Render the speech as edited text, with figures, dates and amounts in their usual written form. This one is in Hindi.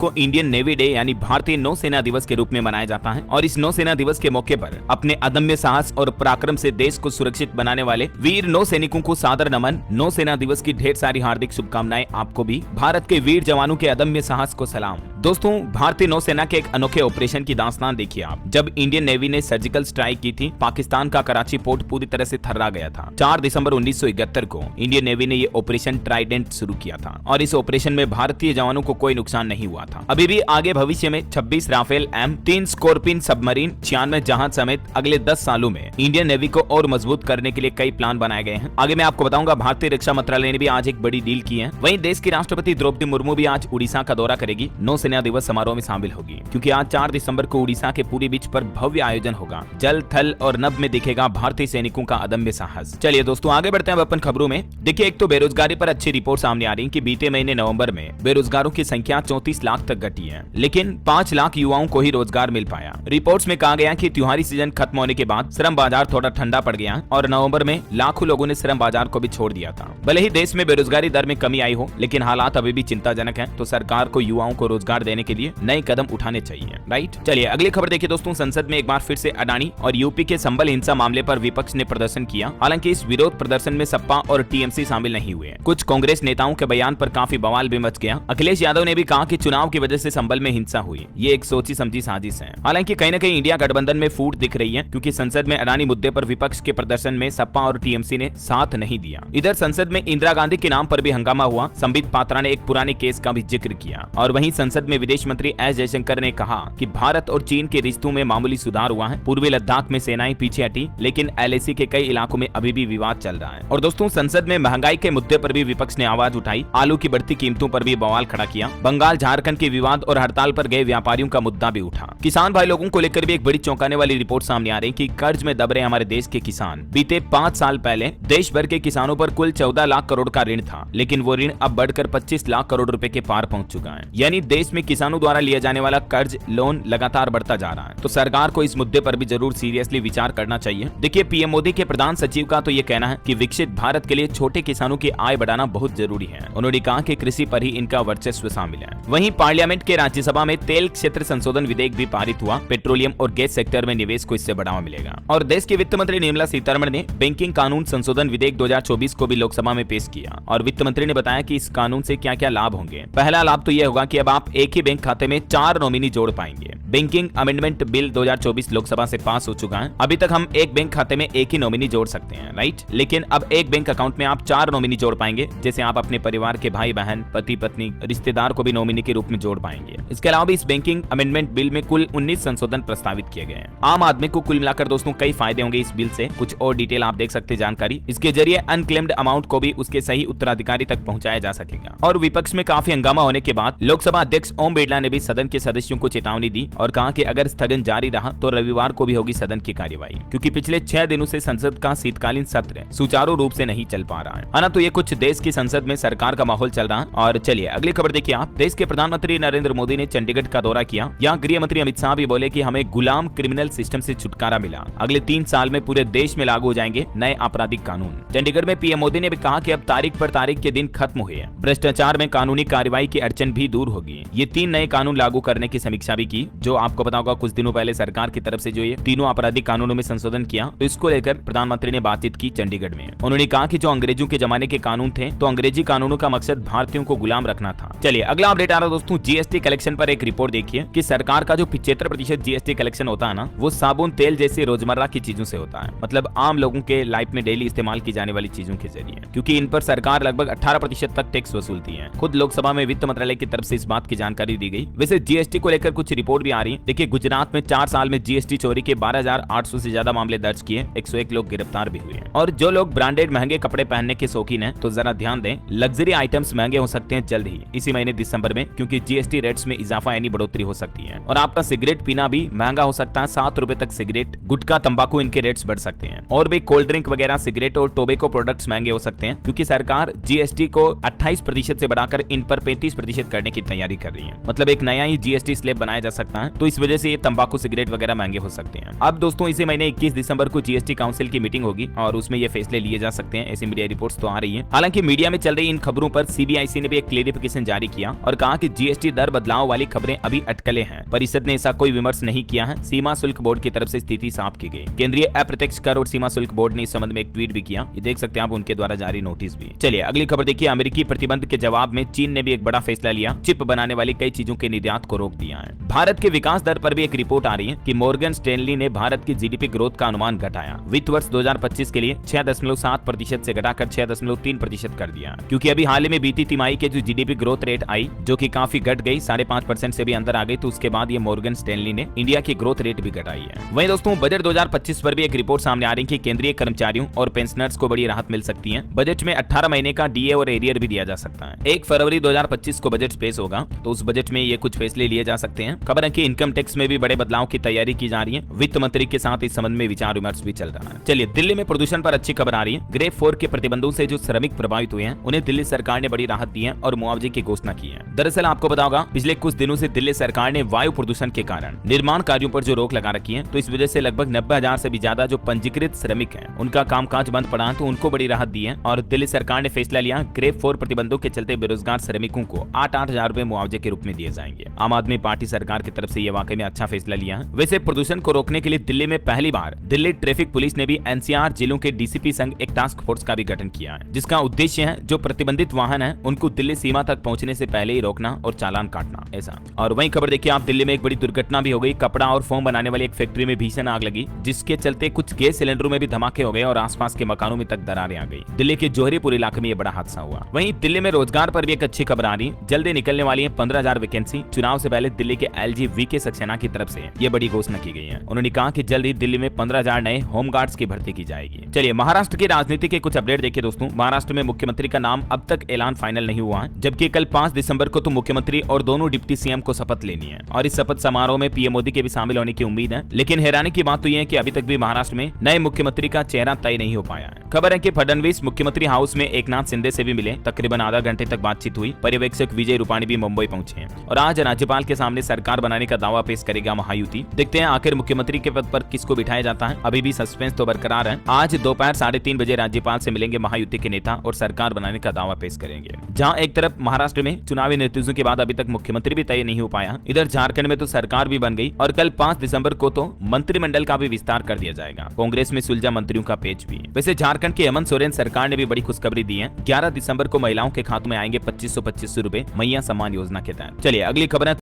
को इंडियन नेवी डे यानी भारतीय नौसेना दिवस के रूप में मनाया जाता है और इस नौसेना दिवस के मौके पर अपने अदम्य साहस और पराक्रम से देश को सुरक्षित बनाने वाले वीर नौसैनिकों को सादर नमन। नौसेना दिवस की ढेर सारी हार्दिक शुभकामनाएं आपको भी। भारत के वीर जवानों के अदम्य साहस को सलाम। दोस्तों, भारतीय नौसेना के एक अनोखे ऑपरेशन की दास्तान देखिए आप। जब इंडियन नेवी ने सर्जिकल स्ट्राइक की थी, पाकिस्तान का कराची पोर्ट पूरी तरह से थर्रा गया था। 4 दिसंबर 1971 को इंडियन नेवी ने ये ऑपरेशन ट्राइडेंट शुरू किया था और इस ऑपरेशन में भारतीय जवानों को कोई नुकसान नहीं हुआ था। अभी भी आगे भविष्य में 26 राफेल M, 3 स्कॉर्पियन सबमरीन, 96 जहाज समेत अगले 10 सालों में इंडियन नेवी को और मजबूत करने के लिए कई प्लान बनाए गए हैं। आगे मैं आपको बताऊंगा। भारतीय रक्षा मंत्रालय ने भी आज एक बड़ी डील की है। वहीं देश की राष्ट्रपति द्रौपदी मुर्मू भी आज उड़ीसा का दौरा करेगी, नौसेना दिवस समारोह में शामिल होगी, क्योंकि आज 4 दिसंबर को उड़ीसा के पूरी बीच पर भव्य आयोजन होगा। जल, थल और नभ में दिखेगा भारतीय सैनिकों का अदम्य साहस। चलिए दोस्तों, आगे बढ़ते हैं अपन खबरों में। देखिए, एक तो बेरोजगारी पर अच्छी रिपोर्ट सामने आ रही है कि बीते महीने नवंबर में बेरोजगारों की संख्या 34 लाख तक घटी है, लेकिन 5 लाख युवाओं को ही रोजगार मिल पाया। रिपोर्ट्स में कहा गया कि त्योहारी सीजन खत्म होने के बाद श्रम बाजार थोड़ा ठंडा पड़ गया और नवंबर में लाखों लोगों ने श्रम बाजार को भी छोड़ दिया था। भले ही देश में बेरोजगारी दर में कमी आई हो, लेकिन हालात अभी भी चिंताजनक हैं, तो सरकार को युवाओं को रोजगार देने के लिए नए कदम उठाने चाहिए। राइट, चलिए अगली खबर देखिए दोस्तों। संसद में एक बार फिर से अडानी और यूपी के संबल हिंसा मामले पर विपक्ष ने प्रदर्शन किया। हालांकि इस विरोध प्रदर्शन में सपा और टीएमसी शामिल नहीं हुए। कुछ कांग्रेस नेताओं के बयान पर काफी बवाल भी मच गया। अखिलेश यादव ने भी कहा कि चुनाव की वजह से संबल में हिंसा हुई, ये एक सोची समझी साजिश है। हालांकि कहीं न कहीं इंडिया गठबंधन में फूट दिख रही है, क्योंकि संसद में अडानी मुद्दे पर विपक्ष के प्रदर्शन में सपा और टीएमसी ने साथ नहीं दिया। इधर संसद में इंदिरा गांधी के नाम पर भी हंगामा हुआ। संबित पात्रा ने एक पुराने केस का भी जिक्र किया और वहीं संसद में विदेश मंत्री एस जयशंकर ने कहा कि भारत और चीन के रिश्तों में मामूली सुधार हुआ है। पूर्वी लद्दाख में सेनाएं पीछे हटी, लेकिन एलएसी के कई इलाकों में अभी भी विवाद चल रहा है। और दोस्तों, संसद में महंगाई के मुद्दे पर भी विपक्ष ने आवाज उठाई। आलू की बढ़ती कीमतों पर भी बवाल खड़ा किया। बंगाल झारखंड के विवाद और हड़ताल पर गए व्यापारियों का मुद्दा भी उठा। किसान भाई लोगों को लेकर भी एक बड़ी चौंकाने वाली रिपोर्ट सामने आ रही कि कर्ज में दब रहे हमारे देश के किसान। बीते 5 साल पहले देश भर के किसानों पर कुल 14 लाख करोड़ का ऋण था, लेकिन वो ऋण अब बढ़कर 25 लाख करोड़ रुपए के पार पहुंच चुका है। यानी देश में किसानों द्वारा लिया जाने वाला कर्ज लोन लगातार बढ़ता जा रहा है। तो सरकार को इस मुद्दे पर भी जरूर सीरियसली विचार करना चाहिए। देखिए, पीएम मोदी के प्रधान सचिव का तो ये कहना है कि विकसित भारत के लिए छोटे किसानों की आय बढ़ाना बहुत जरूरी है। उन्होंने कहा कि कृषि पर ही इनका वर्चस्व शामिल है। वहीं पार्लियामेंट के राज्यसभा में तेल क्षेत्र संशोधन विधेयक भी पारित हुआ। पेट्रोलियम और गैस सेक्टर में निवेश को इससे बढ़ावा मिलेगा। और देश के वित्त मंत्री निर्मला सीतारमण ने बैंकिंग कानून संशोधन विधेयक 2024 को भी लोकसभा में पेश किया और वित्त मंत्री ने बताया कि इस कानून से क्या क्या लाभ होंगे। पहला लाभ तो यह होगा कि अब आप एक ही बैंक खाते में 4 नॉमिनी जोड़ पाएंगे। बैंकिंग अमेंडमेंट बिल 2024 लोकसभा से पास हो चुका है। अभी तक हम एक बैंक खाते में एक ही नॉमिनी जोड़ सकते हैं, राइट, लेकिन अब एक बैंक अकाउंट में आप 4 नॉमिनी जोड़ पाएंगे। जैसे आप अपने परिवार के भाई बहन, पति पत्नी, रिश्तेदार को भी नॉमिनी के रूप में जोड़ पाएंगे। इसके अलावा भी इस बैंकिंग अमेंडमेंट बिल में कुल 19 संशोधन प्रस्तावित किए गए हैं। आम आदमी को कुल मिलाकर दोस्तों कई फायदे होंगे इस बिल से। कुछ और डिटेल आप देख सकते हैं जानकारी। इसके जरिए अनक्लेम्ड अमाउंट को भी उसके सही उत्तराधिकारी तक पहुंचाया जा सकेगा। और विपक्ष में काफी हंगामा होने के बाद लोकसभा अध्यक्ष ओम बिरला ने भी सदन के सदस्यों को चेतावनी दी और कहा कि अगर स्थगन जारी रहा तो रविवार को भी होगी सदन की कार्यवाही, क्योंकि पिछले 6 दिनों से संसद का शीतकालीन सत्र सुचारू रूप से नहीं चल पा रहा है ना। तो ये कुछ देश की संसद में सरकार का माहौल चल रहा है। और चलिए अगली खबर देखिए आप। देश के प्रधानमंत्री नरेंद्र मोदी ने चंडीगढ़ का दौरा किया। यहाँ गृह मंत्री अमित शाह भी बोले कि हमें गुलाम क्रिमिनल सिस्टम से छुटकारा मिला। अगले 3 साल में पूरे देश में लागू हो जाएंगे नए आपराधिक कानून। चंडीगढ़ में पीएम मोदी ने भी कहा कि अब तारीख पर तारीख के दिन खत्म हुए हैं। भ्रष्टाचार में कानूनी कार्रवाई की अड़चन भी दूर होगी। ये 3 नए कानून लागू करने की समीक्षा भी की। जो आपको पता होगा, कुछ दिनों पहले सरकार की तरफ से जो ये तीनों आपराधिक कानूनों में संशोधन किया, तो इसको लेकर प्रधानमंत्री ने बातचीत की चंडीगढ़ में। उन्होंने कहा कि जो अंग्रेजों के जमाने के कानून थे, तो अंग्रेजी कानूनों का मकसद भारतीयों को गुलाम रखना था। चलिए अगला अपडेट आ रहा है दोस्तों। जीएसटी कलेक्शन पर एक रिपोर्ट देखिए कि सरकार का जो 75% जीएसटी कलेक्शन होता है ना, वो साबुन, तेल जैसी रोजमर्रा की चीजों से होता है। मतलब आम लोगों के लाइफ में डेली इस्तेमाल की जाने वाली चीजों के जरिए, क्योंकि इन पर सरकार लगभग 18% तक टैक्स वसूलती है। खुद लोकसभा में वित्त मंत्रालय की तरफ से इस बात की जानकारी दी गई। वैसे जीएसटी को लेकर कुछ रिपोर्ट भी आ रही है। देखिए, गुजरात में 4 साल में जीएसटी चोरी के 12,800 से ज्यादा मामले दर्ज किए। 101 लोग गिरफ्तार भी हुए। और जो लोग ब्रांडेड महंगे कपड़े पहनने के शौकीन हैं, तो जरा ध्यान दें, लग्जरी आइटम्स महंगे हो सकते हैं जल्द ही, इसी महीने दिसंबर में, क्योंकि जीएसटी रेट्स में इजाफा यानी बढ़ोतरी हो सकती है। और आपका सिगरेट पीना भी महंगा हो सकता है। 7 रुपए तक सिगरेट, गुटखा, तंबाकू, इनके रेट्स बढ़ सकते हैं। और भी कोल्ड ड्रिंक वगैरह, सिगरेट और टोबैको प्रोडक्ट्स महंगे हो सकते हैं, क्योंकि सरकार जीएसटी को 28% से बढ़ाकर इन पर 35% करने की तैयारी कर रही है। मतलब एक नया ही जीएसटी स्लैब बनाया जा सकता है। है, तो इस वजह से ये तंबाकू सिगरेट वगैरह महंगे हो सकते हैं। अब दोस्तों इसी महीने 21 दिसंबर को जीएसटी काउंसिल की मीटिंग होगी और उसमें ये फैसले लिए जा सकते हैं, ऐसी मीडिया रिपोर्ट्स तो आ रही है। हालांकि मीडिया में चल रही इन खबरों पर सीबीआईसी ने भी एक क्लेरिफिकेशन जारी किया और कहा कि जीएसटी दर बदलाव वाली खबरें अभी अटकलें हैं। परिषद ने ऐसा कोई विमर्श नहीं किया है। सीमा शुल्क बोर्ड की तरफ से स्थिति साफ की गई। केंद्रीय अप्रत्यक्ष कर और सीमा शुल्क बोर्ड ने इस संबंध में एक ट्वीट भी किया, ये देख सकते हैं आप उनके द्वारा जारी नोटिस भी। चलिए अगली खबर देखिए। अमेरिकी प्रतिबंध के जवाब में चीन ने भी एक बड़ा फैसला लिया, चिप बनाने वाली कई चीजों के निर्यात को रोक दिया है। भारत के विकास दर पर भी एक रिपोर्ट आ रही है कि मॉर्गन स्टैनली ने भारत की जीडीपी ग्रोथ का अनुमान घटाया। वित्त वर्ष 2025 के लिए 6.7% से घटाकर 6.3% कर दिया, क्योंकि अभी हाल ही में बीती तिमाही के जो जीडीपी ग्रोथ रेट आई जो कि काफी घट गई, 5.5% से भी अंदर आ गई, तो उसके बाद ये मॉर्गन स्टैनली ने इंडिया की ग्रोथ रेट भी घटाई है। वहीं दोस्तों बजट 2025 पर भी एक रिपोर्ट सामने आ रही है कि केंद्रीय कर्मचारियों और पेंशनर्स को बड़ी राहत मिल सकती है। बजट में 18 महीने का डीए और एरियर भी दिया जा सकता है। 1 फरवरी 2025 को बजट पेश होगा, तो उस बजट में ये कुछ फैसले लिए जा सकते हैं। खबर है कि इनकम टैक्स में भी बड़े बदलाव की तैयारी की जा रही है। वित्त मंत्री के साथ इस संबंध में विचार विमर्श भी चल रहा है। चलिए दिल्ली में प्रदूषण पर अच्छी खबर आ रही है। ग्रेड 4 के प्रतिबंधों से जो श्रमिक प्रभावित हुए हैं उन्हें दिल्ली सरकार ने बड़ी राहत दी है और मुआवजे की घोषणा की है। दरअसल आपको पता होगा पिछले कुछ दिनों से दिल्ली सरकार ने वायु प्रदूषण के कारण निर्माण कार्यों पर जो रोक लगा रखी है, तो इस वजह से लगभग 90,000 से भी ज्यादा जो पंजीकृत श्रमिक हैं उनका कामकाज बंद पड़ा है, तो उनको बड़ी राहत दी है। और दिल्ली सरकार ने फैसला लिया ग्रेड 4 प्रतिबंधों के चलते बेरोजगार श्रमिकों को 8-8 हजार रुपए मुआवजे के रूप में दिए जाएंगे। आम आदमी पार्टी सरकार की तरफ से ये वाकई में अच्छा फैसला लिया है। वैसे प्रदूषण को रोकने के लिए दिल्ली में पहली बार दिल्ली ट्रैफिक पुलिस ने भी एनसीआर जिलों के डीसीपी संग एक टास्क फोर्स का भी गठन किया है, जिसका उद्देश्य है जो प्रतिबंधित वाहन है उनको दिल्ली सीमा तक पहुंचने से पहले ही रोकना और चालान काटना, ऐसा। और वहीं खबर देखिए आप, दिल्ली में एक बड़ी दुर्घटना भी हो गई। कपड़ा और फोम बनाने वाली एक फैक्ट्री में भीषण आग लगी, जिसके चलते कुछ गैस सिलेंडरों में भी धमाके हो गए और आसपास के मकानों में तक दरारें आ गई। दिल्ली के जोहरीपुर इलाके में यह बड़ा हादसा हुआ। वहीं दिल्ली में रोजगार पर भी एक अच्छी खबर आ रही है। जल्दी निकलने वाली है 15,000 वैकेंसी। चुनाव से पहले दिल्ली के एलजी वीके सक्सेना की तरफ से ये बड़ी घोषणा की गई है। उन्होंने कहा कि जल्द ही दिल्ली में 15,000 नए होमगार्ड्स की भर्ती की जाएगी। चलिए महाराष्ट्र की राजनीति के कुछ अपडेट देखिए दोस्तों। महाराष्ट्र में मुख्यमंत्री का नाम अब तक ऐलान फाइनल नहीं हुआ है, जबकि कल 5 दिसंबर को तो मुख्यमंत्री और दोनों डिप्टी सीएम को शपथ लेनी है और इस शपथ समारोह में पीएम मोदी के भी शामिल होने की उम्मीद है। लेकिन हैरानी की बात तो यह है कि अभी तक भी महाराष्ट्र में नए मुख्यमंत्री का चेहरा तय नहीं हो पाया है। खबर है कि फडणवीस मुख्यमंत्री हाउस में एकनाथ शिंदे से भी मिले। तकरीबन आधा घंटे तक बातचीत हुई। पर्यवेक्षक विजय रूपाणी भी मुंबई पहुंचे हैं और आज राज्यपाल के सामने सरकार बनाने का दावा पेश करेगा महायुति। देखते हैं आखिर मुख्यमंत्री के पद पर किसको बिठाया जाता है। अभी भी सस्पेंस तो बरकरार है। आज दोपहर 3:30 बजे राज्यपाल से मिलेंगे महायुति के नेता और सरकार बनाने का दावा पेश करेंगे। जहां एक तरफ महाराष्ट्र में चुनावी नतीजों के बाद अभी तक मुख्यमंत्री भी तय नहीं हो पाया, इधर झारखंड में तो सरकार भी बन गई और कल 5 दिसंबर को तो मंत्रिमंडल का भी विस्तार कर दिया जाएगा। कांग्रेस में सुलझा मंत्रियों का पेच भी। वैसे झारखंड के हेमंत सोरेन सरकार ने भी बड़ी खुशखबरी दी है। 11 दिसंबर को महिलाओं के खातों में आएंगे 2500 रुपए मैया सम्मान योजना के तहत। चलिए अगली खबर है